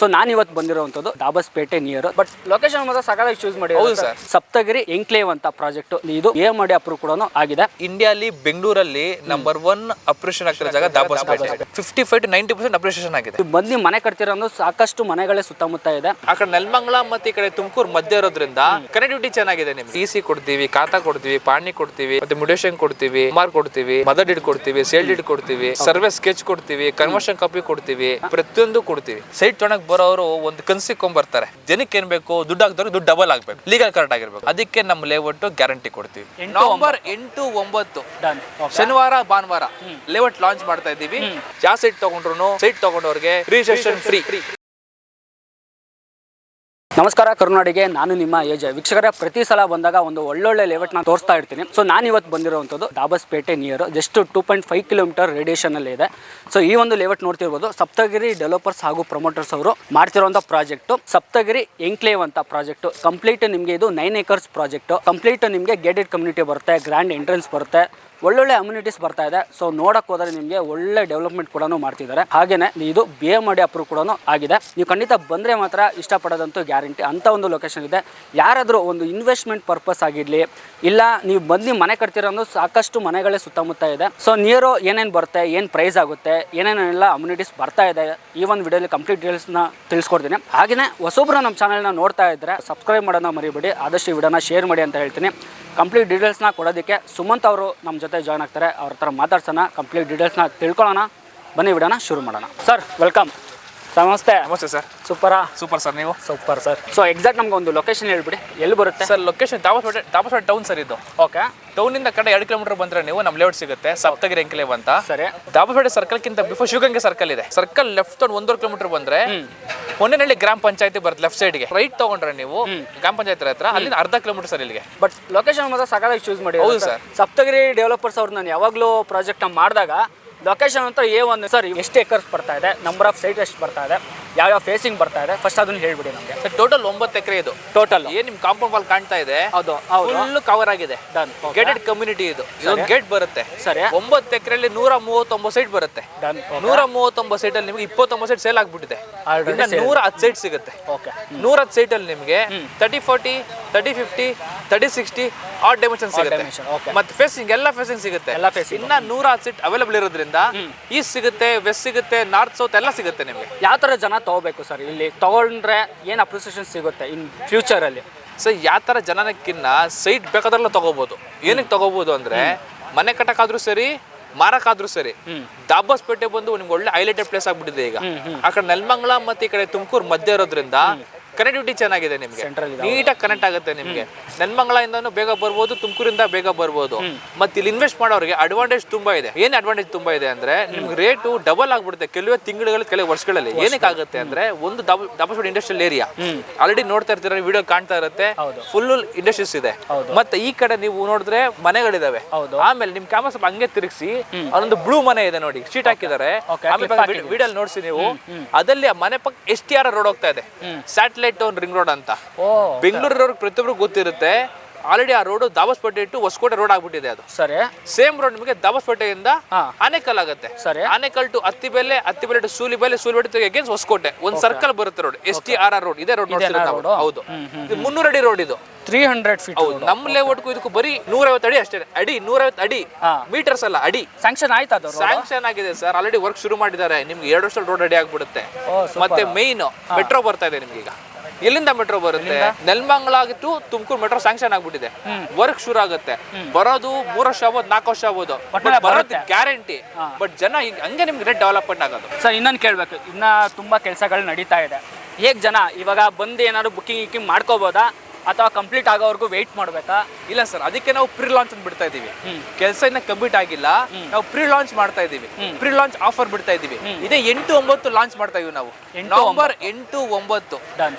So ನಾನು ಇವತ್ತು ಬಂದಿರುವಂತದ್ದು Dabaspete near but location ಮಾತ್ರ ಸಕಾಲಾಗಿ ಚೂಸ್ ಮಾಡಿ. ಹೌದು ಸರ್. ಸಪ್ತಗಿರಿ ಎನ್ಕ್ಲೇವ್ ಅಂತ ಪ್ರಾಜೆಕ್ಟ್ ಇದು AMRD ಅಪ್ರೂವ್ ಕೂಡ ಆಗಿದೆ. ಇಂಡಿಯಾಲಿ ಬೆಂಗಳೂರಲ್ಲಿ ನಂಬರ್ 1 ಅಪ್ರಿಷಿಯೇಷನ್ ಆಗ್ತಿರೋ ಜಾಗ ದಾಬಸ್ಪೇಟೆ. 55 to 90% ಅಪ್ರಿಷಿಯೇಷನ್ ಆಗಿದೆ. ಬಂದು ಮನೆ ಕಟ್ತಿರೋ ಸಾಕಷ್ಟು ಮನೆಗಳೇ ಸುತ್ತಮುತ್ತ ಇದೆ. ಆ ಕಡೆ ನೆಲಮಂಗಲ ಮತ್ತೆ ಈ ಕಡೆ ತುಮಕೂರು ಮಧ್ಯ ಇರೋದ್ರಿಂದ ಕನೆಕ್ಟಿವಿಟಿ ಚೆನ್ನಾಗಿದೆ. ನಿಮ್ಗೆ EC ಕೊಡ್ತೀವಿ, ಖಾತಾ ಕೊಡ್ತೀವಿ, ಪಾಣಿ ಕೊಡ್ತೀವಿ, ಮತ್ತೆ ಮ್ಯೂಟೇಷನ್ ಕೊಡ್ತೀವಿ, ಮಾರ್ ಕೊಡ್ತೀವಿ, ಮದರ್ ಡೀಡ್ ಕೊಡ್ತೀವಿ, ಸೇಲ್ ಡೀಡ್ ಕೊಡ್ತೀವಿ, ಸರ್ವೆ ಸ್ಕೆಚ್ ಕೊಡ್ತೀವಿ, ಕನ್ವರ್ಷನ್ ಕಾಪಿ ಕೊಡ್ತೀವಿ, ಪ್ರತಿಯೊಂದು ಕೊಡ್ತೀವಿ. ಸೈಟ್ ತೊಗೊಂಡ್ ಬರೋರು ಒಂದು ಕನ್ಸಿಕೊಂಡ್ ಬರ್ತಾರೆ. ಜನಕ್ಕೆ ಏನ್ ಬೇಕು, ದುಡ್ಡು ಹಾಕ್ದವ್ರು ದುಡ್ಡು ಡಬಲ್ ಆಗ್ಬೇಕು, ಲೀಗಲ್ ಕರೆಕ್ಟ್ ಆಗಿರ್ಬೇಕು. ಅದಕ್ಕೆ ನಮ್ಮ ಲೇಔಟ್ ಗ್ಯಾರಂಟಿ ಕೊಡ್ತೀವಿ. ನವೆಂಬರ್ 8, 9 ಶನಿವಾರ ಭಾನುವಾರ ಲೇಔಟ್ ಲಾಂಚ್ ಮಾಡ್ತಾ ಇದ್ದೀವಿ. ಯಾವ ಸೈಟ್ ತಗೊಂಡ್ರು ಸೈಟ್ ತಗೊಂಡವ್ರಿಗೆ ರಿಜಿಸ್ಟ್ರೇಷನ್ ಫ್ರೀ. ನಮಸ್ಕಾರ ಕರುನಾಡಿಗೆ, ನಾನು ನಿಮ್ಮ ಏಜ್. ವೀಕ್ಷಕರೇ, ಪ್ರತಿ ಸಲ ಬಂದಾಗ ಒಂದು ಒಳ್ಳೊಳ್ಳೆ ಲೇಔಟ್ ನಾನು ತೋರಿಸ್ತಾ ಇರ್ತೀನಿ. ಸೊ ನಾನು ಇವತ್ತು ಬಂದಿರುವಂಥದ್ದು Dabaspete near, just 2.5 kilometre radiation ಅಲ್ಲಿ ಇದೆ. ಸೊ ಈ ಒಂದು ಲೇಔಟ್ ನೋಡ್ತಿರ್ಬೋದು, ಸಪ್ತಗಿರಿ ಡೆವಲಪರ್ಸ್ ಹಾಗೂ ಪ್ರಮೋಟರ್ಸ್ ಅವರು ಮಾಡ್ತಿರುವಂಥ ಪ್ರಾಜೆಕ್ಟ್ ಸಪ್ತಗಿರಿ ಎನ್ಕ್ಲೇವ್ ಅಂತ ಪ್ರಾಜೆಕ್ಟ್. ಕಂಪ್ಲೀಟ್ ನಿಮಗೆ ಇದು 9 acres ಪ್ರಾಜೆಕ್ಟ್. ಕಂಪ್ಲೀಟ್ ನಿಮಗೆ ಗೇಟೆಡ್ ಕಮ್ಯುನಿಟಿ ಬರುತ್ತೆ, ಗ್ರ್ಯಾಂಡ್ ಎಂಟ್ರೆನ್ಸ್ ಬರುತ್ತೆ, ಒಳ್ಳೊಳ್ಳೆ ಅಮ್ಯುನಿಟೀಸ್ ಬರ್ತಾ ಇದೆ. ಸೊ ನೋಡಕ್ ಹೋದ್ರೆ ನಿಮಗೆ ಒಳ್ಳೆ ಡೆವಲಪ್ಮೆಂಟ್ ಕೂಡ ಮಾಡ್ತಿದ್ದಾರೆ. ಹಾಗೇನೆ ಇದು AMRD ಅಪ್ರೂವ್ ಕೂಡ ಆಗಿದೆ. ನೀವು ಖಂಡಿತ ಬಂದ್ರೆ ಮಾತ್ರ ಇಷ್ಟಪಡೋದಂತೂ ಗ್ಯಾರಂಟಿ. ಅಂತ ಒಂದು ಲೊಕೇಶನ್ ಇದೆ. ಯಾರಾದರೂ ಒಂದು ಇನ್ವೆಸ್ಟ್ಮೆಂಟ್ ಪರ್ಪಸ್ ಆಗಿರ್ಲಿ, ಇಲ್ಲ ನೀವು ಬಂದು ಮನೆ ಕಟ್ತಿರೋ ಸಾಕಷ್ಟು ಮನೆಗಳೇ ಸುತ್ತಮುತ್ತ ಇದೆ. ಸೊ ನಿಯರು ಏನೇನು ಬರುತ್ತೆ, ಏನು ಪ್ರೈಸ್ ಆಗುತ್ತೆ, ಏನೇನೆಲ್ಲ ಅಮ್ಯುನಿಟೀಸ್ ಬರ್ತಾ ಇದೆ, ಈ ಒಂದು ವಿಡಿಯೋಲಿ ಕಂಪ್ಲೀಟ್ ಡೀಟೇಲ್ಸ್ನ ತಿಳಿಸ್ಕೊಡ್ತೀನಿ. ಹಾಗೆಯೇ ಹೊಸೊಬ್ರು ನಮ್ಮ ಚಾನಲ್ನ ನೋಡ್ತಾ ಇದ್ದರೆ ಸಬ್ಸ್ಕ್ರೈಬ್ ಮಾಡೋಣ ಮರಿಬೇಡಿ. ಆದಷ್ಟು ಈ ವಿಡಿಯೋನ ಶೇರ್ ಮಾಡಿ ಅಂತ ಹೇಳ್ತೀನಿ. ಕಂಪ್ಲೀಟ್ ಡೀಟೇಲ್ಸ್ನ ಕೊಡೋದಕ್ಕೆ ಸುಮಂತ್ ಅವರು ನಮ್ಮ ಜೊತೆ ಜಾಯ್ನ್ ಆಗ್ತಾರೆ. ಅವ್ರ ಹತ್ರ ಮಾತಾಡ್ಸೋಣ, ಕಂಪ್ಲೀಟ್ ಡೀಟೇಲ್ಸ್ನ ತಿಳ್ಕೊಳ್ಳೋಣ. ಬನ್ನಿ ವಿಡಿಯೋನ ಶುರು ಮಾಡೋಣ. Sir welcome. ಸರ್ ನಮಸ್ತೆ. ನಮಸ್ತೆ ಸರ್. Super sir. ನೀವು ಸೂಪರ್ ಸರ್. ಸೊ ಎಕ್ಸಾಕ್ಟ್ ನಮ್ಗೆ ಒಂದು ಲೊಕೇಶನ್ ಹೇಳ್ಬಿಡಿ, ಎಲ್ಲಿ ಬರುತ್ತೆ sir? Location Dabaspete town sir. ಇದು ಓಕೆ. ಟೌನಿಂದ ಕಡೆ 2 ಕಿಲೋಮೀಟರ್ ಬಂದ್ರೆ ನೀವು ನಮ್ಮ ಲೇಔಟ್ ಸಿಗುತ್ತೆ, ಸಪ್ತಗಿರಿ ಎನ್ಕ್ಲೇವ್ ಅಂತ. ಸರಿ. ದಾಬಸ್ಪೇಟೆ ಸರ್ಕಲ್ಗಿಂತ ಬಿಫೋರ್ ಶಿವಗಂಗೆ ಸರ್ಕಲ್ ಇದೆ. ಸರ್ಕಲ್ ಲೆಫ್ಟ್ ತಗೊಂಡು 1.5 ಕಿಲೋಮೀಟರ್ ಬಂದ್ರೆ ಹೊನ್ನೇನಹಳ್ಳಿ ಗ್ರಾಮ ಪಂಚಾಯತಿ ಬರುತ್ತೆ. ಲೆಫ್ಟ್ ಸೈಡ್ಗೆ ರೈಟ್ ತಗೊಂಡ್ರೆ ನೀವು ಗ್ರಾಮ ಪಂಚಾಯತಿ ಹತ್ರ, ಅಲ್ಲಿಂದ ಅರ್ಧ ಕಿಲೋಮೀಟರ್ ಸರ್ ಇಲ್ಲಿಗೆ. ಬಟ್ ಲೊಕೇಶನ್ ಮಾತ್ರ ಸಕಾಲಾಗಿ ಚೂಸ್ ಮಾಡಿ. ಹೌದು ಸರ್. ಸಪ್ತಗಿರಿ ಡೆವಲಪರ್ಸ್ ಅವ್ರು ನಾನು ಯಾವಾಗಲೂ ಪ್ರಾಜೆಕ್ಟ್ ಮಾಡಿದಾಗ ಲೊಕೇಶನ್ ಅಂತ A1 ಸರ್ ಎಷ್ಟು ಏಕರ್ಸ್ ಬರ್ತಾ ಇದೆ, ನಂಬರ್ ಆಫ್ ಸೈಟ್ ಎಷ್ಟು ಬರ್ತಾ ಇದೆ, ಯಾವ ಫೇಸಿಂಗ್ ಬರ್ತಾ ಇದೆ, ಫಸ್ಟ್ ಅದನ್ನ ಹೇಳ್ಬಿಡಿ ನಮಗೆ. ಟೋಟಲ್ 9 ಎಕರೆ ಇದು. ಟೋಟಲ್ ಏನ್ ನಿಮ್ ಕಾಂಪೌಂಡ್ ವಾಲ್ ಕಾಣ್ತಾ ಇದೆ, ಹೌದು ಫುಲ್ ಕವರ್ ಆಗಿದೆ. ಗೇಟೆಡ್ ಕಮ್ಯುನಿಟಿ ಇದು. ಇದೊಂದು ಗೇಟ್ ಬರುತ್ತೆ. ಸರಿ. 9 ಎಕರೆಯಲ್ಲಿ 139 ಸೈಟ್ ಬರುತ್ತೆ. 139 ಸೈಟ್ ಅಲ್ಲಿ ನಿಮಗೆ 29 ಸೈಟ್ ಸೇಲ್ ಆಗ್ಬಿಟ್ಟಿದೆ. 110 ಸೈಟ್ ಸಿಗುತ್ತೆ. 110 ಸೈಟ್ ಅಲ್ಲಿ ನಿಮಗೆ 30-40, 30-50, 30-60 ಆಡ್ ಡೈಮೆನ್ಷನ್ ಸಿಗುತ್ತೆ. ಮತ್ತೆ ಫೇಸಿಂಗ್ ಎಲ್ಲ ಫೇಸಿಂಗ್ ಸಿಗುತ್ತೆ. ಇನ್ನ 110 ಸೈಟ್ ಅವೈಲೇಬಲ್ ಇರೋದ್ರಿಂದ ಈಸ್ಟ್ ಸಿಗುತ್ತೆ, ವೆಸ್ಟ್ ಸಿಗುತ್ತೆ, ನಾರ್ತ್ ಸೌತ್ ಎಲ್ಲ ಸಿಗುತ್ತೆ ನಿಮಗೆ. ಯಾವ ತರ ಜನ ತಗೋಬೇಕು ಸರ್? ಇಲ್ಲಿ ತಗೊಂಡ್ರೆ ಏನ್ ಅಪ್ರಿಸಿಯೇಷನ್ ಸಿಗುತ್ತೆ ಇನ್ ಫ್ಯೂಚರ್ ಅಲ್ಲಿ? ಸೊ ಯಾವ ತರ ಜನನಕ್ಕಿನ್ನ ಸೈಟ್ ಬೇಕಾದ್ರೆಲ್ಲ ತಗೋಬಹುದು. ಏನಕ್ಕೆ ತಗೋಬಹುದು ಅಂದ್ರೆ, ಮನೆ ಕಟ್ಟಕ್ಕಾದ್ರೂ ಸರಿ, ಮಾರಕ್ಕಾದ್ರೂ ಸರಿ, ದಾಬಸ್ಪೇಟೆ ಬಂದು ನಿಮ್ಗೆ ಒಳ್ಳೆ ಹೈಲೈಟೆಡ್ ಪ್ಲೇಸ್ ಆಗ್ಬಿಟ್ಟಿದೆ ಈಗ. ಆ ಕಡೆ ನೆಲಮಂಗಲ ಮತ್ತೆ ಈ ಕಡೆ ತುಮಕೂರು ಮಧ್ಯ ಇರೋದ್ರಿಂದ ಕನೆಕ್ಟಿವಿಟಿ ಚೆನ್ನಾಗಿದೆ. ನಿಮ್ಗೆ ನೀಟಾಗಿ ಕನೆಕ್ಟ್ ಆಗುತ್ತೆ. ನಿಮ್ಗೆ ನೆಲಮಂಗಲದಿಂದನೂ ಬೇಗ ಬರ್ಬೋದು, ತುಮಕೂರಿಂದ ಬೇಗ ಬರ್ಬೋದು. ಮತ್ತೆ ಇಲ್ಲಿ ಇನ್ವೆಸ್ಟ್ ಮಾಡೋರಿಗೆ ಅಡ್ವಾಂಟೇಜ್ ತುಂಬಾ ಇದೆ. ಏನ್ ಅಡ್ವಾಂಟೇಜ್ ತುಂಬಾ ಇದೆ ಅಂದ್ರೆ, ನಿಮ್ಗೆ ರೇಟು ಡಬಲ್ ಆಗ್ಬಿಡುತ್ತೆ ಕೆಲವೇ ತಿಂಗಳಲ್ಲಿ, ಕೆಲವು ವರ್ಷಗಳಲ್ಲಿ. ಏನಕ್ಕಾಗುತ್ತೆ ಅಂದ್ರೆ, ಒಂದು ದಾಬಸ್ಪೇಟೆ ಇಂಡಸ್ಟ್ರಿಯಲ್ ಏರಿಯಾ ಆಲ್ರೆಡಿ ನೋಡ್ತಾ ಇರ್ತೀರ, ವಿಡಿಯೋ ಕಾಣ್ತಾ ಇರುತ್ತೆ, ಫುಲ್ ಇಂಡಸ್ಟ್ರೀಸ್ ಇದೆ. ಮತ್ತೆ ಈ ಕಡೆ ನೀವು ನೋಡಿದ್ರೆ ಮನೆಗಳಿದಾವೆ. ಆಮೇಲೆ ನಿಮ್ ಕ್ಯಾಮರಾ ಸ್ವಲ್ಪ ಹಂಗೆ ತಿರುಗಿಸಿ, ಅಲ್ಲೊಂದು ಬ್ಲೂ ಮನೆ ಇದೆ ನೋಡಿ, ಶೀಟ್ ಹಾಕಿದ್ದಾರೆ. ಆಮೇಲೆ ವಿಡಿಯೋ ನೋಡ್ಸಿ ನೀವು, ಅದಲ್ಲಿ ಆ ಮನೆ ಪಕ್ಕ STR ರೋಡ್ ಹೋಗ್ತಾ ಇದೆ, ಸ್ಯಾಟಲೈಟ್ ಟೌನ್ ರಿಂಗ್ ರೋಡ್ ಅಂತ. ಬೆಂಗಳೂರಿನವ್ರಿಗೆ ಪ್ರತಿಯೊಬ್ಬರು ಗೊತ್ತಿರುತ್ತೆ. ಆಲ್ರೆಡಿ ಆ road Dabaspete to Hosakote road ಆಗ್ಬಿಟ್ಟಿದೆ. ಅದು ಸರಿ. ಸೇಮ್ ರೋಡ್ ನಿಮಗೆ ದಾಬಸ್ಪೇಟೆಯಿಂದ ಆನೇಕಲ್ ಆಗುತ್ತೆ. Anekal to Attibele, Attibele to Sulibele, Sulibele to against Hosakote. ಒಂದು ಸರ್ಕಲ್ ಬರುತ್ತೆ ರೋಡ್, STR ರೋಡ್. ಇದೇ ರೋಡ್ ನೋಡ್ತೀರಾ ನಾವು? ಹೌದು. ಇದು 300 ಅಡಿ ರೋಡ್. ಇದು 300 ಫೀಟ್. ಹೌದು. ನಮ್ಮ ಲೇಔಟ್ಗೂ ಇದಕ್ಕೂ ಬರೀ 150 ಅಡಿ ಅಷ್ಟೇ. ಅಡಿ 150 ಅಡಿ, ಮೀಟರ್ಸ್ ಅಲ್ಲ, ಅಡಿ. ಸ್ಯಾಂಕ್ಷನ್ ಆಯ್ತಾ? ಅದು ಸ್ಯಾಂಕ್ಷನ್ ಆಗಿದೆ ಸರ್, ಆಲ್ರೆಡಿ ವರ್ಕ್ ಶುರು ಮಾಡಿದ್ದಾರೆ. ನಿಮ್ಗೆ 2 ವರ್ಷದಲ್ಲಿ ರೋಡ್ ರೆಡಿ ಆಗ್ಬಿಡುತ್ತೆ. ಮತ್ತೆ ಮೇನ್ ಮೆಟ್ರೋ ಬರ್ತಾ ಇದೆ ನಿಮ್ಗೆ ಈಗ. ಎಲ್ಲಿಂದ ಮೆಟ್ರೋ ಬರುತ್ತೆ? Nelamangala to Tumakuru metro sanction ಆಗ್ಬಿಟ್ಟಿದೆ. ವರ್ಕ್ ಶುರು ಆಗುತ್ತೆ. ಬರೋದು 3 ವರ್ಷ ಆಗ್ಬೋದು, 4 ವರ್ಷ ಆಗ್ಬೋದು, ಬರೋದು ಗ್ಯಾರಂಟಿ. ಬಟ್ ಜನ ಹಂಗೆ ನಿಮ್ಗೆ ರೇಟ್ ಡೆವಲಪ್ಮೆಂಟ್ ಆಗೋದು. ಸರ್ ಇನ್ನೊಂದು ಕೇಳಬೇಕು, ಇನ್ನ ತುಂಬಾ ಕೆಲಸಗಳು ನಡೀತಾ ಇದೆ. ಹೇಗೆ ಜನ ಇವಾಗ ಬಂದು ಏನಾದ್ರು ಬುಕ್ಕಿಂಗ್ ಮಾಡ್ಕೋಬೋದಾ, ಅಥವಾ ಕಂಪ್ಲೀಟ್ ಆಗೋವರೆಗೂ ವೆಯ್ಟ್ ಮಾಡಬೇಕಾ? ಇಲ್ಲ ಸರ್, ಅದಕ್ಕೆ ನಾವು ಪ್ರೀ ಲಾಂಚ್ ಅಂತ ಬಿಡ್ತಾ ಇದೀವಿ. ಕೆಲಸ ಇನ್ನ ಕಂಪ್ಲೀಟ್ ಆಗಿಲ್ಲ, ನಾವು ಪ್ರೀ ಲಾಂಚ್ ಮಾಡ್ತಾ ಇದೀವಿ. ಪ್ರೀ ಲಾಂಚ್ ಆಫರ್ ಬಿಡ್ತಾ ಇದೀವಿ. ಇದೇ 8-9 ಲಾಂಚ್ ಮಾಡ್ತಾ ಇದೀವಿ ನಾವು. ನವೆಂಬರ್ 8-9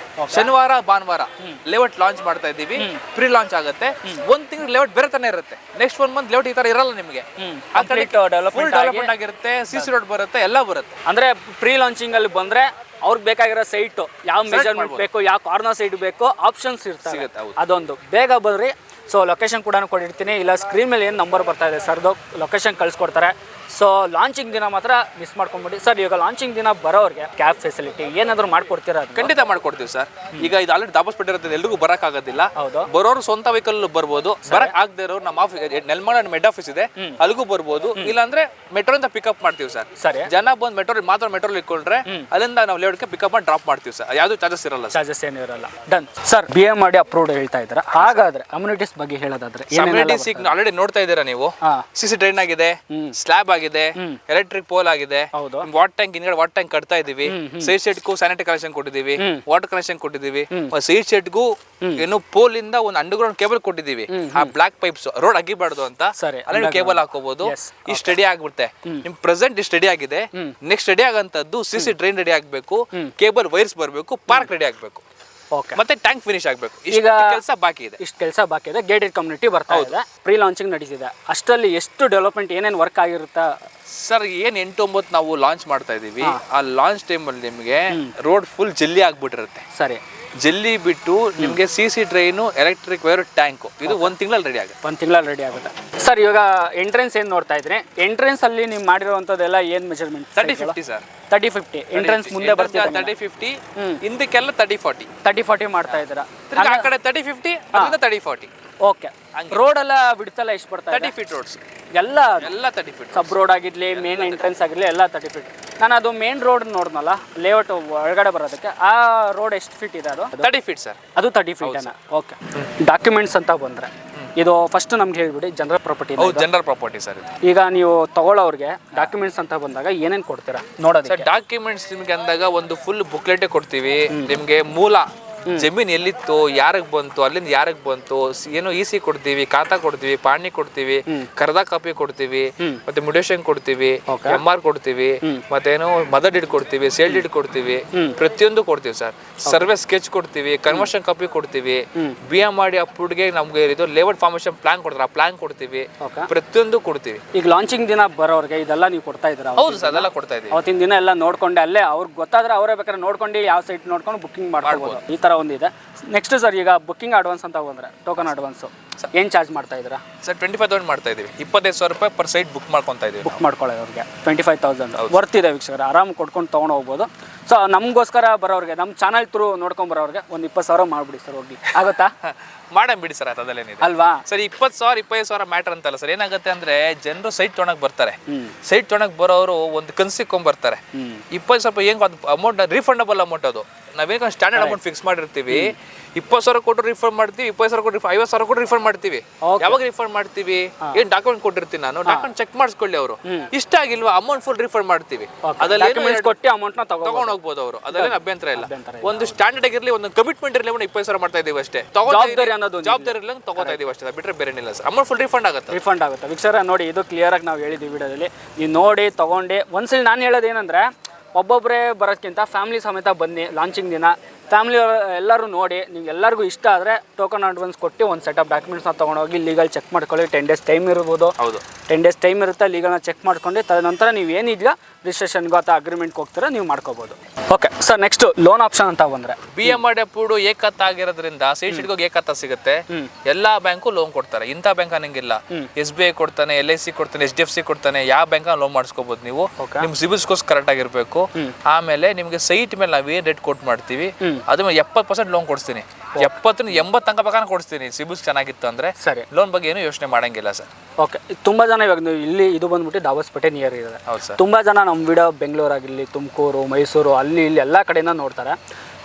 ಶನಿವಾರ ಭಾನುವಾರ ಲೇಔಟ್ ಲಾಂಚ್ ಮಾಡ್ತಾ ಇದೀವಿ. ಪ್ರೀ ಲಾಂಚ್ ಆಗುತ್ತೆ. 1 ತಿಂಗಳು ಲೇಔಟ್ ಬೇರೆ ತಾನೇ ಇರುತ್ತೆ. ನೆಕ್ಸ್ಟ್ 1 ಮಂತ್ ಲೇಔಟ್ ಈ ತರ ಇರಲ್ಲ ನಿಮಗೆ. ಫುಲ್ ಡೆವಲಪ್ಮೆಂಟ್ ಆಗಿರುತ್ತೆ. CC ರೋಡ್ ಬರುತ್ತೆ, ಎಲ್ಲ ಬರುತ್ತೆ. ಅಂದ್ರೆ ಪ್ರೀ ಲಾಂಚಿಂಗ್ ಅಲ್ಲಿ ಬಂದ್ರೆ ಅವ್ರಿಗೆ ಬೇಕಾಗಿರೋ ಸೈಟ್, ಯಾವ ಮೆಜರ್ಮೆಂಟ್ ಬೇಕು, ಯಾವ ಕಾರ್ನರ್ ಸೈಟ್ ಬೇಕು, ಆಪ್ಷನ್ಸ್ ಇರ್ತವೆ. ಅದೊಂದು ಬೇಗ ಬರ್ರಿ. ಸೊ ಲೊಕೇಶನ್ ಕೂಡ ಕೊಟ್ಟಿರ್ತೀನಿ, ಇಲ್ಲ ಸ್ಕ್ರೀನ್ ಮೇಲೆ ಏನು ನಂಬರ್ ಬರ್ತಾ ಇದೆ ಸರ್ದು ಲೊಕೇಶನ್ ಕಳಿಸ್ಕೊಡ್ತಾರೆ. ಸೊ ಲಾಂಚಿಂಗ್ ದಿನ ಮಾತ್ರ ಮಿಸ್ ಮಾಡ್ಕೊಂಬಿಡಿ ಸರ್. ಈಗ ಲಾಂಚಿಂಗ್ ದಿನ ಬರೋರಿಗೆ ಕ್ಯಾಬ್ ಫೆಸಿಲಿಟಿ ಏನಾದರೂ ಮಾಡ್ಕೊಡ್ತೀರಾ? ಖಂಡಿತ ಮಾಡ್ಕೊಡ್ತೀವಿ ಸರ್. ಈಗ ಇದು ಆಲ್ರೆಡಿ ದಾಬಸ್ಪೇಟೆ ಇರುತ್ತೆ, ಎಲ್ರಿಗೂ ಬರಕ್ ಆಗೋದಿಲ್ಲ. ಹೌದು. ಬರೋರು ಸ್ವಂತ ವೆಹಿಕಲ್ ಬರ್ಬೋದು, ಬರಕ್ ಆಗದೆ ಇರೋರು ನಮ್ಮ ಆಫೀಸ್ ನೆಲಮಂಗಲ ಮೆಡ್ ಆಫೀಸ್ ಇದೆ, ಅಲ್ಲಿಗೂ ಬರ್ಬೋದು. ಇಲ್ಲಾಂದ್ರೆ ಮೆಟ್ರೋಯಿಂದ ಪಿಕಪ್ ಮಾಡ್ತೀವಿ ಸರ್. ಸರಿ. ಜನ ಬಂದು ಮೆಟ್ರೋ ಇಟ್ಕೊಂಡ್ರೆ ಅಲ್ಲಿಂದ ನಾವು ಲೇಔಟ್ಗೆ ಪಿಕಪ್ ಮಾಡಿ ಡ್ರಾಪ್ ಮಾಡ್ತೀವಿ ಸರ್. ಯಾವ್ದು ಚಾರ್ಜಸ್ ಇರಲ್ಲ. ಚಾರ್ಜಸ್ ಏನು ಇರಲ್ಲ. Done sir. BA ಮಾಡಿ ಅಪ್ರೂವ್ಡ್ ಹೇಳ್ತಾ ಇದ್ದಾರೆ. ಹಾಗಾದ್ರೆ ಕಮ್ಯುನಿಟೀಸ್ ಬಗ್ಗೆ ಹೇಳೋದಾದ್ರೆ ಕಮ್ಯುನಿಟೀಸ್ ಈಗ ಆಲ್ರೆಡಿ ನೋಡ್ತಾ ಇದ್ದೀರಾ ನೀವು. ಸಿಸಿ ಟ್ರೈನ್ ಆಗಿದೆ, ಸ್ಲ್ಯಾಬ್ ಆಗಿದೆ, ಎಲೆಕ್ಟ್ರಿಕ್ ಪೋಲ್ ಆಗಿದೆ, ವಾಟರ್ ಟ್ಯಾಂಕ್ ಹಿಂದ್ಗಡೆ ವಾಟರ್ ಟ್ಯಾಂಕ್ ಕಟ್ತಾ ಇದೀವಿ, ಸೈಡ್ ಸೆಟ್ಗೂ ಸ್ಯಾನಿಟರಿ ಕನೆಕ್ಷನ್ ಕೊಟ್ಟಿದ್ದೀವಿ, ವಾಟರ್ ಕನೆಕ್ಷನ್ ಕೊಟ್ಟಿದ್ದೀವಿ, ಸೈಡ್ ಸೆಟ್ಗೂ ಏನು ಪೋಲ್ ಇಂದ ಒಂದು ಅಂಡರ್ಗ್ರೌಂಡ್ ಕೇಬಲ್ ಕೊಟ್ಟಿದ್ದೀವಿ. ಆ ಬ್ಲಾಕ್ ಪೈಪ್ಸ್ ರೋಡ್ ಅಗಿಬಾರ್ದು ಅಂತ ಅಲ್ಲಿ ಕೇಬಲ್ ಹಾಕೋಬಹುದು. ಇಷ್ಟು ರೆಡಿ ಆಗ್ಬಿಡುತ್ತೆ. ನಿಮ್ ಪ್ರೆಸೆಂಟ್ ಇಷ್ಟು ರೆಡಿ ಆಗಿದೆ. ನೆಕ್ಸ್ಟ್ ರೆಡಿ ಆಗಂತದ್ದು ಸಿಸಿ ಡ್ರೈನ್ ರೆಡಿ ಆಗ್ಬೇಕು, ಕೇಬಲ್ ವೈರ್ಸ್ ಬರ್ಬೇಕು, ಪಾರ್ಕ್ ರೆಡಿ ಆಗ್ಬೇಕು, ಮತ್ತೆ ಟ್ಯಾಂಕ್ ಫಿನಿಶ್ ಆಗ್ಬೇಕು. ಈಗ ಕೆಲಸ ಬಾಕಿ ಇದೆ. ಇಷ್ಟು ಕೆಲಸ ಬಾಕಿ ಇದೆ. ಗೇಟೆಡ್ ಕಮ್ಯುನಿಟಿ ಬರ್ತಾ ಇದೆ, ಪ್ರೀ ಲಾಂಚಿಂಗ್ ನಡೀತಿದೆ. ಅಷ್ಟರಲ್ಲಿ ಎಷ್ಟು ಡೆವಲಪ್ಮೆಂಟ್ ಏನೇನು ವರ್ಕ್ ಆಗಿರುತ್ತಾ ಸರ್? ಏನ್ 8-9 ನಾವು ಲಾಂಚ್ ಮಾಡ್ತಾ ಇದೀವಿ. ಆ ಲಾಂಚ್ ಟೈಮ್ ಅಲ್ಲಿ ನಿಮ್ಗೆ ರೋಡ್ ಫುಲ್ ಜಲ್ಲಿ ಆಗ್ಬಿಟ್ಟಿರುತ್ತೆ. ಸರಿ. ಜಲ್ಲಿ ಬಿಟ್ಟು ನಿಮ್ಗೆ CC train, electric wire, tank ಇದು 1 ತಿಂಗಳಲ್ಲಿ ರೆಡಿ ಆಗುತ್ತೆ. 1 ತಿಂಗಳಲ್ಲಿ ರೆಡಿ ಆಗುತ್ತೆ ಸರ್. ಇವಾಗ ಎಂಟ್ರೆನ್ಸ್ ಏನು ನೋಡ್ತಾ ಇದ್ರೆ, ಎಂಟ್ರೆನ್ಸ್ ಅಲ್ಲಿ ನೀವು ಮಾಡಿರುವಂತದ್ದೆಲ್ಲ ಏನ್ ಮೆಜರ್ಮೆಂಟ್? 30-50 ಸರ್. 30-50 ಎಂಟ್ರೆನ್ಸ್ ಮುಂದೆ ಬರ್ತೀರಾ? 30-50 ಹಿಂದಕ್ಕೆಲ್ಲ 30-40. 30-40 ಮಾಡ್ತಾ ಇದ್ದೀರಾ. ಆ ಕಡೆ 30-50 ಅದರಿಂದ 30-40. ಓಕೆ. ರೋಡ್ ಎಲ್ಲ ಬಿಡ್ತಲ್ಲ ಎಷ್ಟು ಬರ್ತಾ ಇದೆ? 30 ಫೀಟ್ ರೋಡ್ಸ್ ಎಲ್ಲ 30 ಫೀಟ್. ಸಬ್ ರೋಡ್ ಆಗಿರ್ಲಿ, ಮೇನ್ ಎಂಟ್ರೆನ್ಸ್ ಆಗಿರ್ಲಿ, ಎಲ್ಲ 30 ಫೀಟ್. ನಾನು ಅದು ಮೇನ್ ರೋಡ್ ನೋಡ್ನಲ್ಲ, ಲೇಔಟ್ ಒಳಗಡೆ ಬರೋದಕ್ಕೆ, ಆ ರೋಡ್ ಎಷ್ಟು ಫೀಟ್ ಇದೆ? ಅದು 30 ಫೀಟ್ ಸರ್. ಅದು 30 ಫೀಟ್. ಓಕೆ. ಡಾಕ್ಯುಮೆಂಟ್ಸ್ ಅಂತ ಬಂದ್ರೆ ಇದು ಫಸ್ಟ್ ನಮ್ಗೆ ಹೇಳ್ಬಿಡಿ. General property. ಹೌದು, ಜನರಲ್ ಪ್ರಾಪರ್ಟಿ ಸರ್. ಈಗ ನೀವು ತಗೊಳ್ಳೋರಿಗೆ ಡಾಕ್ಯುಮೆಂಟ್ಸ್ ಅಂತ ಬಂದಾಗ ಏನೇನು ಕೊಡ್ತೀರಾ ನೋಡೋದಕ್ಕೆ? ಡಾಕ್ಯುಮೆಂಟ್ಸ್ ನಿಮ್ಗೆ ಅಂದಾಗ ಒಂದು ಫುಲ್ ಬುಕ್ಲೆಟೇ ಕೊಡ್ತೀವಿ. ನಿಮ್ಗೆ ಮೂಲ ಜಮೀನ್ ಎಲ್ಲಿತ್ತು, ಯಾರಿಗೆ ಬಂತು, ಅಲ್ಲಿಂದ ಯಾರಿಗೆ ಬಂತು, ಏನು EC ಕೊಡ್ತೀವಿ, ಖಾತಾ ಕೊಡ್ತೀವಿ, ಪಾಣಿ ಕೊಡ್ತೀವಿ, ಕರ್ದಾ ಕಾಪಿ ಕೊಡ್ತೀವಿ, ಮತ್ತೆ ಮ್ಯುಟೇಷನ್ ಕೊಡ್ತೀವಿ, MR ಕೊಡ್ತೀವಿ, ಮತ್ತೇನು ಮದರ್ ಡೀಡ್ ಕೊಡ್ತೀವಿ, ಸೇಲ್ ಡೀಡ್ ಕೊಡ್ತೀವಿ, ಪ್ರತಿಯೊಂದು ಕೊಡ್ತೀವಿ ಸರ್. ಸರ್ವೆ ಸ್ಕೆಚ್ ಕೊಡ್ತೀವಿ, ಕನ್ವರ್ಷನ್ ಕಾಪಿ ಕೊಡ್ತೀವಿ, BA ಮಾಡಿ ಅಪ್ರೂವ್ಡ್ಗೆ ನಮ್ಗೆ ಇದು ಲೇಔಟ್ ಫಾರ್ಮೇಶನ್ ಪ್ಲಾನ್ ಕೊಡ್ತಾರೆ, ಆ ಪ್ಲಾನ್ ಕೊಡ್ತೀವಿ, ಪ್ರತಿಯೊಂದು ಕೊಡ್ತೀವಿ. ಈಗ ಲಾಂಚಿಂಗ್ ದಿನ ಬರೋರಿಗೆ ಇದೆಲ್ಲ ನೀವು ಕೊಡ್ತಾ ಇದ್ದೀರಾ? ಹೌದು ಸರ್, ಅದೆಲ್ಲ ಕೊಡ್ತಾ ಇದೀವಿ. ಅವತ್ತಿನ ದಿನ ಎಲ್ಲ ನೋಡ್ಕೊಂಡೆ ಅಲ್ಲೇ ಅವ್ರಿಗೆ ಗೊತ್ತಾದ್ರೆ ಅವರೇ ಬೇಕಾದ್ರೆ ನೋಡ್ಕೊಂಡು ಯಾವ ಸೈಟ್ ನೋಡ್ಕೊಂಡು ಬುಕ್ಕಿಂಗ್ ಮಾಡ್ಬೋದು. ಈ ತರ ಒಂದಿದೆ. ನೆಕ್ಸ್ಟ್ ಸರ್, ಈಗ ಬುಕ್ಕಿಂಗ್ ಅಡ್ವಾನ್ಸ್ ಅಂತ ಬಂದ್ರೆ ಟೋಕನ್ ಅಡ್ವಾನ್ಸು ಏನು ಚಾರ್ಜ್ ಮಾಡ್ತಾ ಇದ್ದೀರಾ ಸರ್? 25,000 ಮಾಡ್ತಾ ಇದೀವಿ. 25,000 ರೂಪಾಯಿ ಪರ್ ಸೈಟ್ ಬುಕ್ ಮಾಡ್ಕೊತಾ ಇದೀವಿ. ಬುಕ್ ಮಾಡ್ಕೊಳ್ಳೋರಿಗೆ 25,000 ವರ್ತ್ ಇದೆ ವೀಕ್ಷಕರ. ಆರಾಮ್ ಕೊಡ್ಕೊಂಡು ತೊಗೊಂಡು ಹೋಗ್ಬೋದು. ಸೊ ನಮಗೋಸ್ಕರ ಬರೋರಿಗೆ, ನಮ್ಮ ಚಾನಲ್ ಥ್ರೂ ನೋಡ್ಕೊಂಡು ಬರೋರಿಗೆ ಒಂದು 20,000 ಮಾಡ್ಬಿಡಿ ಸರ್. ಹೋಗಿ ಆಗುತ್ತಾ? ಮಾಡಮ್ ಬಿಡಿ ಸರ್, ಅದಲ್ಲೇನಿದೆ ಅಲ್ವಾ ಸರ್. 20,000 25,000 ಮ್ಯಾಟರ್ ಅಂತಲ್ಲ ಸರ್. ಏನಾಗುತ್ತೆ ಅಂದ್ರೆ ಜನರು ಸೈಟ್ ತೊಗೊಳಕ್ ಬರ್ತಾರೆ. ಸೈಟ್ ತೊಗೊಳಕ್ ಬರೋರು ಒಂದು ಕನ್ಸಿಕ್ಕೊಂಡ್ ಬರ್ತಾರೆ. 20,000 ಹೆಂಗ್ ಅಮೌಂಟ್ ರೀಫಂಡಬಲ್ ಅಮೌಂಟ್. ಅದು ನಾವೇನು ಸ್ಟ್ಯಾಂಡರ್ಡ್ ಅಮೌಂಟ್ ಫಿಕ್ಸ್ ಮಾಡಿರ್ತೀವಿ. 20,000 ಕೊಟ್ಟು ರಿಫಂಡ್ ಮಾಡ್ತೀವಿ, 20,000 ಕೊಟ್ಟು 50,000 ಕೊಟ್ಟು ರಿಫಂಡ್ ಮಾಡ್ತೀವಿ. ಯಾವಾಗ ರಿಫಂಡ್ ಮಾಡ್ತೀವಿ? ಏನ್ ಡಾಕ್ಯುಮೆಂಟ್ ಕೊಟ್ಟಿರ್ತೀನಿ ನಾನು, ಡಾಕ್ಯುಮೆಂಟ್ ಚೆಕ್ ಮಾಡಿಸ್ಕೊಳ್ಳಿ. ಅವರು ಇಷ್ಟ ಆಗಿಲ್ವಾ ಅಮೌಂಟ್ ಫುಲ್ ರಿಫಂಡ್ ಮಾಡ್ತೀವಿ. ಅದರಲ್ಲಿ ಕೊಟ್ಟು ಅಮೌಂಟ್ ನ ತಗೊಂಡ್ ಹೋಗ್ಬೋದು ಅವರು. ಅದರಲ್ಲಿ ಅಭ್ಯಂತರ ಇಲ್ಲ. ಒಂದು ಸ್ಟ್ಯಾಂಡರ್ಡ್ ಆಗಿರ್ಲಿ, ಒಂದು ಕಮಿಟ್ಮೆಂಟ್ ಇರಲಿ. 20,000 ಮಾಡ್ತಾ ಇದೀವಿ ಅಷ್ಟೇ. ಜವಾಬ್ದಾರಿ ಇಲ್ಲ ತಗೋತಾ ಇದೀವಿ ಅಷ್ಟೇ, ಬಿಟ್ರೆ ಬೇರೆ ಏನಿಲ್ಲ ಸರ್. ಅಮೌಂಟ್ ಫುಲ್ ರಿಫಂಡ್ ಆಗುತ್ತೆ. ರಿಫಂಡ್ ಆಗುತ್ತೆ ವೀಕ್ಷಕರ. ನೋಡಿ, ಇದು ಕ್ಲಿಯರ್ ಆಗಿ ನಾವು ಹೇಳಿದ್ವಿ ವಿಡಿಯೋದಲ್ಲಿ. ನೀವು ನೋಡಿ ತಗೊಂಡು ಒಂದ್ಸಲಿ ನಾನು ಹೇಳೋದೇನಂದ್ರೆ, ಒಬ್ಬೊಬ್ಬರೇ ಬರೋದಕ್ಕಿಂತ ಫ್ಯಾಮಿಲಿ ಸಮೇತ ಬನ್ನಿ ಲಾಂಚಿಂಗ್ ದಿನ. ಫ್ಯಾಮಿಲಿ ಎಲ್ಲರೂ ನೋಡಿ, ನೀವು ಎಲ್ಲರಿಗೂ ಇಷ್ಟ ಆದರೆ ಟೋಕನ್ ಅಡ್ವಾನ್ಸ್ ಕೊಟ್ಟು ಒಂದು ಸೆಟ್ ಆಫ್ ಡಾಕ್ಯುಮೆಂಟ್ಸ್ನ ತೊಗೊಂಡೋಗಿ ಲೀಗಲ್ ಚೆಕ್ ಮಾಡ್ಕೊಳ್ಳಿ. 10 days ಟೈಮ್ ಇರ್ಬೋದು. ಹೌದು, 10 days ಟೈಮ್ ಇರುತ್ತೆ. ಲೀಗಲ್ನ ಚೆಕ್ ಮಾಡ್ಕೊಂಡು ತದನಂತರ ನೀವು ಏನಿಲ್ಲ ರಿಜಿಸ್ಟ್ರೇಷನ್ಗೂ ಅಥವಾ ಅಗ್ರಿಮೆಂಟ್ಗೆ ಹೋಗ್ತೀರಾ, ನೀವು ಮಾಡ್ಕೋಬೋದು. Okay sir, next loan option ಅಂತ ಬಂದರೆ, BA ಮಾಡಿ ಅಪ್ರೂವ್ಡ್ ಏಕತ್ತ ಆಗಿರೋದ್ರಿಂದ ಸೈಟ್ ಹೋಗಿ ಏಕತ್ತ ಸಿಗುತ್ತೆ. ಎಲ್ಲಾ ಬ್ಯಾಂಕು ಲೋನ್ ಕೊಡ್ತಾರೆ. ಇಂಥ ಬ್ಯಾಂಕ್ ಅನ್ನಂಗಿಲ್ಲ. SBI ಕೊಡ್ತಾನೆ, LIC ಕೊಡ್ತಾನೆ, HDFC ಕೊಡ್ತಾನೆ. ಯಾವ ಬ್ಯಾಂಕ್ ಲೋನ್ ಮಾಡಿಸ್ಕೋಬಹುದು ನೀವು. ನಿಮ್ ಸಿಬಿಲ್ ಸ್ಕೋರ್ಸ್ ಕರೆಕ್ಟ್ ಆಗಿರ್ಬೇಕು. ಆಮೇಲೆ ನಿಮ್ಗೆ ಸೈಟ್ ಮೇಲೆ ನಾವೇನ್ ರೇಟ್ ಕೊಟ್ ಮಾಡ್ತೀವಿ ಅದ್ರ ಮೇಲೆ 70% ಲೋನ್ ಕೊಡ್ತೀನಿ. 70-80 ತನಕ ಬೇಕಾದ್ರೆ ಕೊಡ್ತೀನಿ. ಸಿಬಿಲ್ ಚೆನ್ನಾಗಿತ್ತು ಅಂದ್ರೆ ಸರಿ. ಲೋನ್ ಬಗ್ಗೆ ಏನು ಯೋಚನೆ ಮಾಡಂಗಿಲ್ಲ ಸರ್. ಓಕೆ. ತುಂಬಾ ಜನ ಇವಾಗ ಇಲ್ಲಿ ಇದು ಬಂದ್ಬಿಟ್ಟು ದಾಬಸ್ಪೇಟೆ ನಿಯರ್ ಇದೆ. ತುಂಬಾ ಜನ ನಮ್ಮ ವಿಡಿಯೋ ಬೆಂಗಳೂರು ಆಗಿರಲಿ, ತುಮಕೂರು, ಮೈಸೂರು, ಅಲ್ಲಿ ಇಲ್ಲಿ ಎಲ್ಲ ಕಡೆಯಿಂದ ನೋಡ್ತಾರೆ.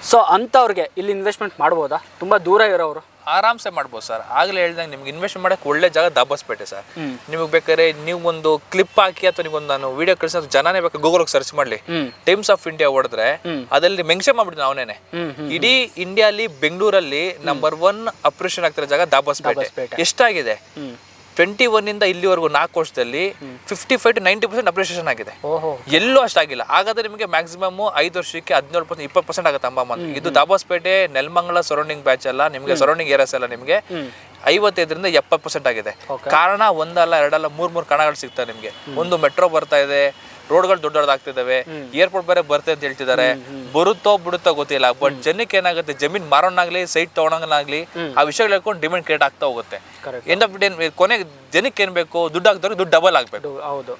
ಸೊ ಅಂಥವ್ರಿಗೆ ಇಲ್ಲಿ ಇನ್ವೆಸ್ಟ್ಮೆಂಟ್ ಮಾಡ್ಬೋದಾ? ತುಂಬ ದೂರ ಇರೋರು ಆರಾಮ್ಸೆ ಮಾಡ್ಬೋದು ಸರ್. ಆಗಲೇ ಹೇಳ್ದಂಗೆ ನಿಮ್ಗೆ ಇನ್ವೆಸ್ಟ್ ಮಾಡಕ್ಕೆ ಒಳ್ಳೆ ಜಾಗ ದಾಬಸ್ಪೇಟೆ ಸರ್. ನಿಮಗೆ ಬೇಕಾದ್ರೆ ನೀವು ಒಂದು ಕ್ಲಿಪ್ ಹಾಕಿ ಅಥವಾ ನೀವು ನಾನು ವಿಡಿಯೋ ಕಳಿಸೋ ಜನನೇ ಬೇಕಾದ್ರೆ ಗೂಗಲ್ ಸರ್ಚ್ ಮಾಡಲಿ, ಟೈಮ್ಸ್ ಆಫ್ ಇಂಡಿಯಾ ಹೊಡೆದ್ರೆ ಅದಲ್ಲಿ ಮೆನ್ಷನ್ ಮಾಡ್ಬಿಡ್ತೀನಿ ಅವನೇನೆ. ಇಡೀ ಇಂಡಿಯಾಲಿ ಬೆಂಗಳೂರಲ್ಲಿ ನಂಬರ್ 1 ಅಪ್ರಿಷಿಯೇಷನ್ ಆಗ್ತಿರೋ ಜಾಗ ದಾಬಸ್ಪೇಟೆ. ಎಷ್ಟಾಗಿದೆ? 21 ಇಂದ ಇಲ್ಲಿವರೆಗೂ 4 ವರ್ಷದಲ್ಲಿ 55 to 90% ಅಪ್ರಿಷಿಯೇಷನ್ ಆಗಿದೆ. ಎಲ್ಲೂ ಅಷ್ಟಾಗಿಲ್ಲ. ಹಾಗಾದ್ರೆ ನಿಮಗೆ ಮ್ಯಾಕ್ಸಿಮಮ್ 5 ವರ್ಷಕ್ಕೆ 17% 20% ಆಗುತ್ತೆ ಅಂಬಾಮನ್. ಇದು ದಾಬಸ್ಪೇಟೆ, ನೆಲಮಂಗಲ ಸರೌಂಡಿಂಗ್ ಬ್ಯಾಚ್ ಅಲ್ಲ, ನಿಮಗೆ ಸರೌಂಡಿಂಗ್ ಏರಿಯಾಸ್ ಎಲ್ಲ ನಿಮಗೆ 55ರಿಂದ 70% ಆಗಿದೆ. ಕಾರಣ ಒಂದಲ್ಲ ಎರಡಲ್ಲ ಮೂರ್ ಕಣಗಳು ಸಿಗ್ತವೆ ನಿಮ್ಗೆ. ಒಂದು ಮೆಟ್ರೋ ಬರ್ತಾ ಇದೆ, ರೋಡ್ಗಳು ದೊಡ್ಡದಾಗ್ತಿದಾವೆ, ಏರ್ಪೋರ್ಟ್ ಬೇರೆ ಬರುತ್ತೆ ಅಂತ ಹೇಳ್ತಿದ್ದಾರೆ. ಬರುತ್ತೋ ಬಿಡುತ್ತೋ ಗೊತ್ತಿಲ್ಲ, ಬಟ್ ಜನಕ್ಕೆ ಏನಾಗುತ್ತೆ, ಜಮೀನ್ ಮಾರೋನಾಗ್ಲಿ ಸೈಟ್ ತಗೊಳಂಗಾಗ್ಲಿ ಆ ವಿಷಯಗಳು ಹೇಳ್ಕೊಂಡು ಡಿಮ್ಯಾಂಡ್ ಕ್ರಿಯೇಟ್ ಆಗ್ತಾ ಹೋಗುತ್ತೆ. ಎಂಡ್ ಆಫ್ ಡೇ ಕೊನೆಗೆ ಜನಕ್ಕೆ ಏನ್ ಬೇಕು, ದುಡ್ಡು ಹಾಕ್ದವ್ರಿಗೆ ದುಡ್ಡು ಡಬಲ್ ಆಗ್ಬೇಕು,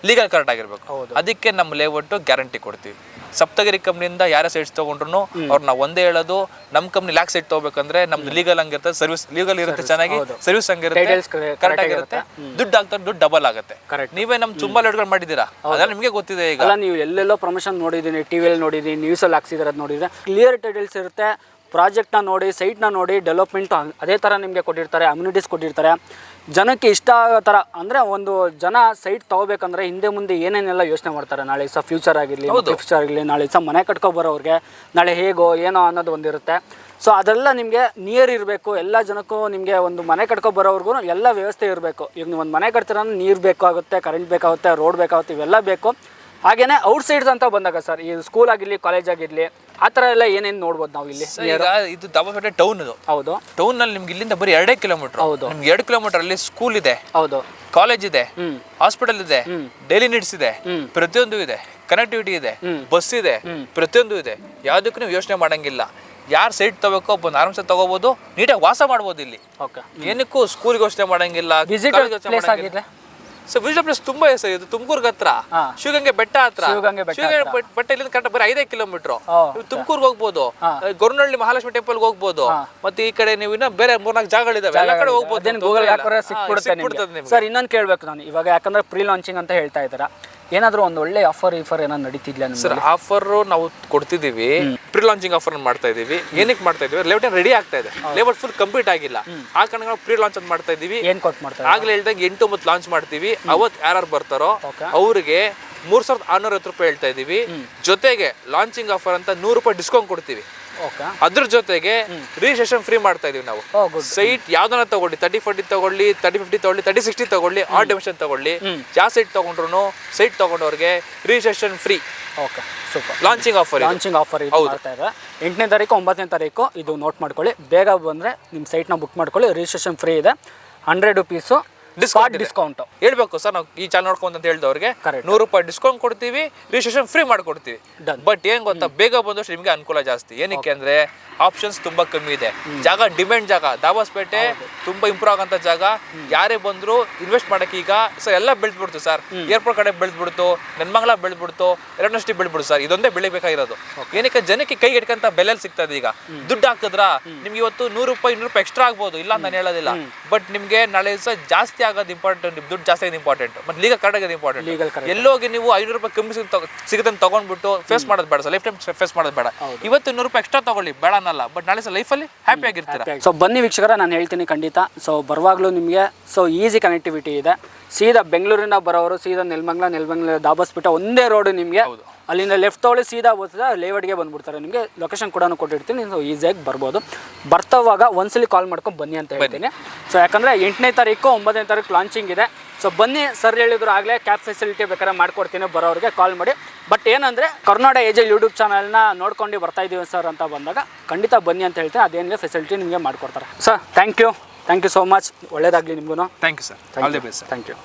ಲೀಗಲ್ ಕರೆಕ್ಟ್ ಆಗಿರ್ಬೇಕು. ಅದಕ್ಕೆ ನಮ್ಮ ಲೇಔಟ್ ಗ್ಯಾರಂಟಿ ಕೊಡ್ತೀವಿ. ಸಪ್ತಗಿರಿ ಕಂಪ್ನಿಯಿಂದ ಯಾರೇ ಸೈಟ್ಸ್ ತಗೊಂಡ್ರು ಅವ್ರು ನಾವು ಒಂದೇ ಹೇಳೋದು, ನಮ್ಮ ಕಂಪ್ನಿ ಲ್ಯಾಕ್ ಸೈಟ್ ತಗೋಬೇಕಂದ್ರೆ ನಮ್ದು ಲೀಗಲ್ ಹಂಗಿರುತ್ತೆ, ಸರ್ವಿಸ್ ಲೀಗಲ್ ಇರುತ್ತೆ, ಚೆನ್ನಾಗಿ ಸರ್ವಿಸ್ ಹಂಗಿರುತ್ತೆ, ಕರೆಕ್ಟ್ ಆಗಿರುತ್ತೆ, ದುಡ್ಡು ಹಾಕ್ತಾರೆ, ದುಡ್ಡು ಡಬಲ್ ಆಗುತ್ತೆ. ನೀವೇ ನಮ್ ತುಂಬಾ ಲೇಟ್ಗಳು ಮಾಡಿದ್ದೀರಾ, ಅದೆಲ್ಲ ನಿಮಗೆ ಗೊತ್ತಿದೆ. ಈಗ ನೀವು ಎಲ್ಲೆಲ್ಲೋ ಪ್ರಮೋಷನ್ ನೋಡಿದೀನಿ, ಟಿವಿಯಲ್ಲಿ ನೋಡಿದೀನಿ, ನ್ಯೂಸಲ್ಲಿ ಹಾಕ್ಸಿದ್ರೆ ನೋಡಿದ್ರೆ ಕ್ಲಿಯರ್ ಟೈಟಲ್ಸ್ ಇರುತ್ತೆ. ಪ್ರಾಜೆಕ್ಟ್ನ ನೋಡಿ, ಸೈಟ್ನ ನೋಡಿ, ಡೆವಲಪ್ಮೆಂಟ್ ಅದೇ ಥರ ನಿಮಗೆ ಕೊಟ್ಟಿರ್ತಾರೆ, ಅಮ್ಯುನಿಟೀಸ್ ಕೊಟ್ಟಿರ್ತಾರೆ. ಜನಕ್ಕೆ ಇಷ್ಟ ಆಗೋ ಥರ ಅಂದರೆ ಒಂದು ಜನ ಸೈಟ್ ತೊಗೋಬೇಕಂದ್ರೆ ಹಿಂದೆ ಮುಂದೆ ಏನೇನೆಲ್ಲ ಯೋಚನೆ ಮಾಡ್ತಾರೆ. ನಾಳೆ ಸಹ ಫ್ಯೂಚರ್ ಆಗಿರಲಿ, ಫ್ಯೂಚರ್ ಆಗಿರಲಿ, ನಾಳೆ ಸಹ ಮನೆ ಕಟ್ಕೊಬರೋರಿಗೆ ನಾಳೆ ಹೇಗೋ ಏನೋ ಅನ್ನೋದು ಒಂದಿರುತ್ತೆ. ಸೊ ಅದೆಲ್ಲ ನಿಮಗೆ ನಿಯರ್ ಇರಬೇಕು. ಎಲ್ಲ ಜನಕ್ಕೂ ನಿಮಗೆ ಒಂದು ಮನೆ ಕಟ್ಕೊಬರೋರ್ಗು ಎಲ್ಲ ವ್ಯವಸ್ಥೆ ಇರಬೇಕು. ಈಗ ನೀವು ಒಂದು ಮನೆ ಕಟ್ತೀರ, ನೀರು ಬೇಕಾಗುತ್ತೆ, ಕರೆಂಟ್ ಬೇಕಾಗುತ್ತೆ, ರೋಡ್ ಬೇಕಾಗುತ್ತೆ, ಇವೆಲ್ಲ ಬೇಕು. ಹಾಗೇನೆ ಔಟ್ ಸೈಡ್ಸ್ ಅಂತ ಬಂದಾಗ ಸರ್, ಈ ಸ್ಕೂಲ್ ಆಗಿರಲಿ, ಕಾಲೇಜ್ ಆಗಿರಲಿ, ಆ ಥರ ಎಲ್ಲ ಏನೇನು ನೋಡ್ಬೋದು ನಾವು ಇಲ್ಲಿ? ಈಗ ಇದು ದಾಬಸ್ಪೇಟೆ ಟೌನ್, ಇದು ಹೌದು. ಟೌನ್ ನಲ್ಲಿ ನಿಮ್ಗೆ ಇಲ್ಲಿಂದ ಬರೀ 2 ಕಿಲೋಮೀಟರ್. ಹೌದು, ನಿಮ್ಗೆ 2 ಕಿಲೋಮೀಟರ್ ಅಲ್ಲಿ ಸ್ಕೂಲ್ ಇದೆ, ಹೌದು, ಕಾಲೇಜ್ ಇದೆ, ಹಾಸ್ಪಿಟಲ್ ಇದೆ, ಡೈಲಿ ನೀಡ್ಸ್ ಇದೆ, ಪ್ರತಿಯೊಂದು ಇದೆ, ಕನೆಕ್ಟಿವಿಟಿ ಇದೆ, ಬಸ್ ಇದೆ, ಪ್ರತಿಯೊಂದು ಇದೆ. ಯಾವ್ದಕ್ಕೂ ನೀವು ಯೋಚನೆ ಮಾಡಂಗಿಲ್ಲ. ಯಾರು ಸೈಟ್ ತಗೋಬೇಕೋ ಬಂದು ಆರಾಮ್ಸೆ ತಗೋಬಹುದು, ನೀಟಾಗಿ ವಾಸ ಮಾಡ್ಬೋದು ಇಲ್ಲಿ. ಏನಕ್ಕೂ ಸ್ಕೂಲ್ಗೆ ಯೋಚನೆ ಮಾಡಂಗಿಲ್ಲ, ಸರ್. ವಿಜಿಟಲ್ ಪ್ಲೇಸ್ ತುಂಬಾ ಇದೆ ಸರ್. ಇದು ತುಮಕೂರ್ಗೆ ಹತ್ರ, ಶಿವಗಂಗೆ ಬೆಟ್ಟ ಹತ್ರ. ಶಿವಗಂಗೆ ಬೆಟ್ಟ ಇಲ್ಲಿಂದ ಕರೆಕ್ಟ್ ಬರೀ 5 ಕಿಲೋಮೀಟರ್. ತುಮಕೂರ್ಗೆ ಹೋಗ್ಬೋದು, ಗೊರವನಹಳ್ಳಿ ಮಹಾಲಕ್ಷ್ಮಿ ಟೆಂಪಲ್ಗೆ ಹೋಗ್ಬೋದು, ಮತ್ತೆ ಈ ಕಡೆ ನೀವು ಇನ್ನ ಬೇರೆ 3-4 ಜಾಗಗಳಿದಾವೆ, ಎಲ್ಲ ಕಡೆ ಹೋಗ್ಬೋದು. ಸರ್ ಇನ್ನೊಂದು ಕೇಳ್ಬೇಕು ನಾನು ಇವಾಗ, ಯಾಕಂದ್ರೆ ಪ್ರೀ ಲಾಂಚಿಂಗ್ ಅಂತ ಹೇಳ್ತಾ ಇದ್ದೀರಾ, ಏನಾದ್ರು ಒಂದು ಒಳ್ಳೆ ಆಫರ್ ಏನಾದ್ರು ನಡೀತಿದ್ಯಾ ಸರ್? ಆಫರ್ ನಾವು ಕೊಡ್ತಿದೀವಿ, ಪ್ರೀ ಲಾಂಚಿಂಗ್ ಆಫರ್ ಮಾಡ್ತಾ ಇದೀವಿ. ಏನಕ್ಕೆ ಮಾಡ್ತಾ ಇದೀವಿ, ಲೇಔಟ್ ರೆಡಿ ಆಗ್ತಾ ಇದೆ, ಲೇಔಟ್ ಫುಲ್ ಕಂಪ್ಲೀಟ್ ಆಗಿಲ್ಲ. ಆ ಕಾರಣ ನಾವು ಪ್ರೀ ಲಾಂಚ್ ಅಂತ ಮಾಡ್ತಾ ಇದೀವಿ. ಆಗ್ಲೇ ಹೇಳ್ದಾಗ 8-9 ಲಾಂಚ್ ಮಾಡ್ತೀವಿ. ಅವತ್ತು ಯಾರು ಬರ್ತಾರೋ ಅವ್ರಿಗೆ 3650 ರೂಪಾಯಿ ಹೇಳ್ತಾ ಇದೀವಿ. ಜೊತೆಗೆ ಲಾಂಚಿಂಗ್ ಆಫರ್ ಅಂತ 100 ರೂಪಾಯಿ ಡಿಸ್ಕೌಂಟ್ ಕೊಡ್ತೀವಿ. ಅದ್ರ ಜೊತೆಗೆ ರಿಜಿಸ್ಟ್ರೇಷನ್ ಫ್ರೀ ಮಾಡ್ತಾ ಇದೀವಿ ನಾವು. ಸೈಟ್ ಯಾವ್ದನ್ನ ತಗೊಳ್ಳಿ, 30-40 ತಗೊಳ್ಳಿ, 30-50 ತಗೊಳ್ಳಿ, 30-60 ತಗೊಳ್ಳಿ, ಆ ಡಿಮೆನ್ಷನ್ ತಗೊಳ್ಳಿ, ಯಾವ ಸೈಟ್ ತಗೊಂಡ್ರು ಸೈಟ್ ತಗೊಂಡವ್ರಿಗೆ ರಿಜಿಸ್ಟ್ರೇಷನ್ ಫ್ರೀ. ಲಾಂಚಿಂಗ್ ಆಫರ್ ಮಾಡ್ತಾ ಇದೆ. 8ನೇ ತಾರೀಕು 9ನೇ ತಾರೀಕು ಇದು ನೋಟ್ ಮಾಡ್ಕೊಳ್ಳಿ. ಬೇಗ ಬಂದ್ರೆ ನಿಮ್ಮ ಸೈಟ್ನ ಬುಕ್ ಮಾಡ್ಕೊಳ್ಳಿ. ರಿಜಿಸ್ಟ್ರೇಷನ್ ಫ್ರೀ ಇದೆ, 100 ರೂಪೀಸು ಡಿಸ್ಕೌಂಟ್ ಹೇಳ್ಬೇಕು ಸರ್. ನಾವು ಈ ಚಾನಲ್ ನೋಡ್ಕೊಂತ ಅಂತ ಹೇಳಿದವ್ರಿಗೆ 100 ರೂಪಾಯಿ ಡಿಸ್ಕೌಂಟ್ ಕೊಡ್ತೀವಿ, ರಿಜಿಸ್ಟ್ರೇಷನ್ ಫ್ರೀ ಮಾಡ್ಕೊಡ್ತೀವಿ. ಬಟ್ ಏನ್ ಗೊತ್ತಾ, ಬೇಗ ಬಂದಷ್ಟು ನಿಮ್ಗೆ ಅನುಕೂಲ ಜಾಸ್ತಿ. ಏನಕ್ಕೆ ಅಂದ್ರೆ ಆಪ್ಷನ್ಸ್ ತುಂಬಾ ಕಮ್ಮಿ ಇದೆ. ಜಾಗ ಡಿಮ್ಯಾಂಡ್ ಜಾಗ, ದಾಬಸ್ಪೇಟೆ ತುಂಬಾ ಇಂಪ್ರೂವ್ ಆಗಂತ ಜಾಗ. ಯಾರೇ ಬಂದ್ರು ಇನ್ವೆಸ್ಟ್ ಮಾಡಕ್ಕೆ ಈಗ ಸರ್ ಎಲ್ಲ ಬೆಳೆದ್ಬಿಡ್ತು ಸರ್. ಏರ್ಪೋರ್ಟ್ ಕಡೆ ಬೆಳೆದ್ಬಿಡ್ತು, ನೆನ್ಮಂಗ್ಲ ಬೆಳೆದ್ಬಿಡ್ತು, ಎರಡನಷ್ಟು ಬೆಳೆದ್ಬಿಡ್ತು ಸರ್. ಇದೊಂದೇ ಬೆಳಿಬೇಕಾಗಿರೋದು. ಏನಕ್ಕೆ ಜನಕ್ಕೆ ಕೈ ಇಟ್ಕಂತ ಬೆಲೆ ಸಿಗ್ತದೆ. ಈಗ ದುಡ್ಡು ಹಾಕಿದ್ರ ನಿಮ್ಗೆ ಇವತ್ತು 100 ರೂಪಾಯಿ 200 ರೂಪಾಯಿ ಎಕ್ಸ್ಟ್ರಾ ಆಗ್ಬೋದು, ಇಲ್ಲ ನಾನು ಹೇಳೋದಿಲ್ಲ. ಬಟ್ ನಿಮ್ಗೆ ನಾಳೆ ಸಹ ಜಾಸ್ತಿ ಆಗೋದು ಇಂಪಾರ್ಟೆಂಟ್, ದುಡ್ಡು ಜಾಸ್ತಿ ಆಗೋದು ಇಂಪಾರ್ಟೆಂಟ್, ಮತ್ತೆ ಲೀಗಲ್ ಕರೆಕ್ಟ್ ಆಗೋದು ಇಂಪಾರ್ಟೆಂಟ್. ಎಲ್ಲೋಗಿ ನೀವು 500 ರೂಪಾಯಿ ಕಮ್ಮಿ ಸಿಗುತ್ತೆ ತಗೊಂಡ್ಬಿಟ್ಟು ಫೇಸ್ ಮಾಡೋದು ಬೇಡ ಸರ್. ಲೈಫ್ ಟೈಮ್ ಫೇಸ್ ಮಾಡೋದು ಬೇಡ. ಇವತ್ತು 100 ರೂಪಾಯಿ ಎಕ್ಸ್ಟ್ರಾ ತಗೊಳ್ಳಿ, ಬೇಡ ಅನ್ನಲ್ಲ, ಬಟ್ ನಾಳೆ ಸಹ ಲೈಫಲ್ಲಿ ಹ್ಯಾಪಿ ಆಗಿರ್ತೀರ. ಸೊ ಬನ್ನಿ ವೀಕ್ಷಕರ, ನಾನು ಹೇಳ್ತೀನಿ ಖಂಡಿತ. ಸೊ ಬರುವಾಗಲೂ ನಿಮಗೆ ಸೊ ಈಸಿ ಕನೆಕ್ಟಿವಿಟಿ ಇದೆ. ಸೀದಾ ಬೆಂಗಳೂರಿಂದ ಬರೋರು ಸೀದಾ ನೆಲಮಂಗಲ ದಾಬಸ್ಪೇಟೆ ಒಂದೇ ರೋಡ್. ನಿಮಗೆ ಅಲ್ಲಿಂದ ಲೆಫ್ಟ್ ತೊಗೊಳ್ಳಿ, ಸೀದಾ ಹೋಗ್ತದೆ ಲೇಔಟ್ಗೆ ಬಂದ್ಬಿಡ್ತಾರೆ. ನಿಮಗೆ ಲೊಕೇಶನ್ ಕೂಡ ಕೊಟ್ಟಿರ್ತೀನಿ, ಸೊ ಈಸಿಯಾಗಿ ಬರ್ಬೋದು. ಬರ್ತವಾಗ ಒಂದ್ಸಲಿ ಕಾಲ್ ಮಾಡ್ಕೊಂಡು ಬನ್ನಿ ಅಂತ ಹೇಳ್ತೀನಿ. ಸೊ ಯಾಕಂದರೆ 8ನೇ ತಾರೀಕು 9ನೇ ತಾರೀಕು ಲಾಂಚಿಂಗ್ ಇದೆ. ಸೊ ಬನ್ನಿ, ಸರ್ ಹೇಳಿದ್ರು ಆಗಲೇ ಕ್ಯಾಬ್ ಫೆಸಿಲಿಟಿ ಬೇಕಾದ್ರೆ ಮಾಡ್ಕೊಡ್ತೀನಿ, ಬರೋರಿಗೆ ಕಾಲ್ ಮಾಡಿ. ಬಟ್ ಏನಂದರೆ ಕರ್ನಾಟಕ ಏಜಲ್ ಯೂಟ್ಯೂಬ್ ಚಾನಲ್ನ ನೋಡ್ಕೊಂಡು ಬರ್ತಾ ಇದ್ದೀವಿ ಸರ್ ಅಂತ ಬಂದಾಗ ಖಂಡಿತ ಬನ್ನಿ ಅಂತ ಹೇಳ್ತೀನಿ. ಅದೇನಿದೆ ಫೆಸಿಲಿಟಿ ನಿಮಗೆ ಮಾಡಿಕೊಡ್ತಾರೆ. Sir thank you so much. ಒಳ್ಳೇದಾಗಲಿ ನಿಮಗೂ. Thank you sir. All the best. Thank you.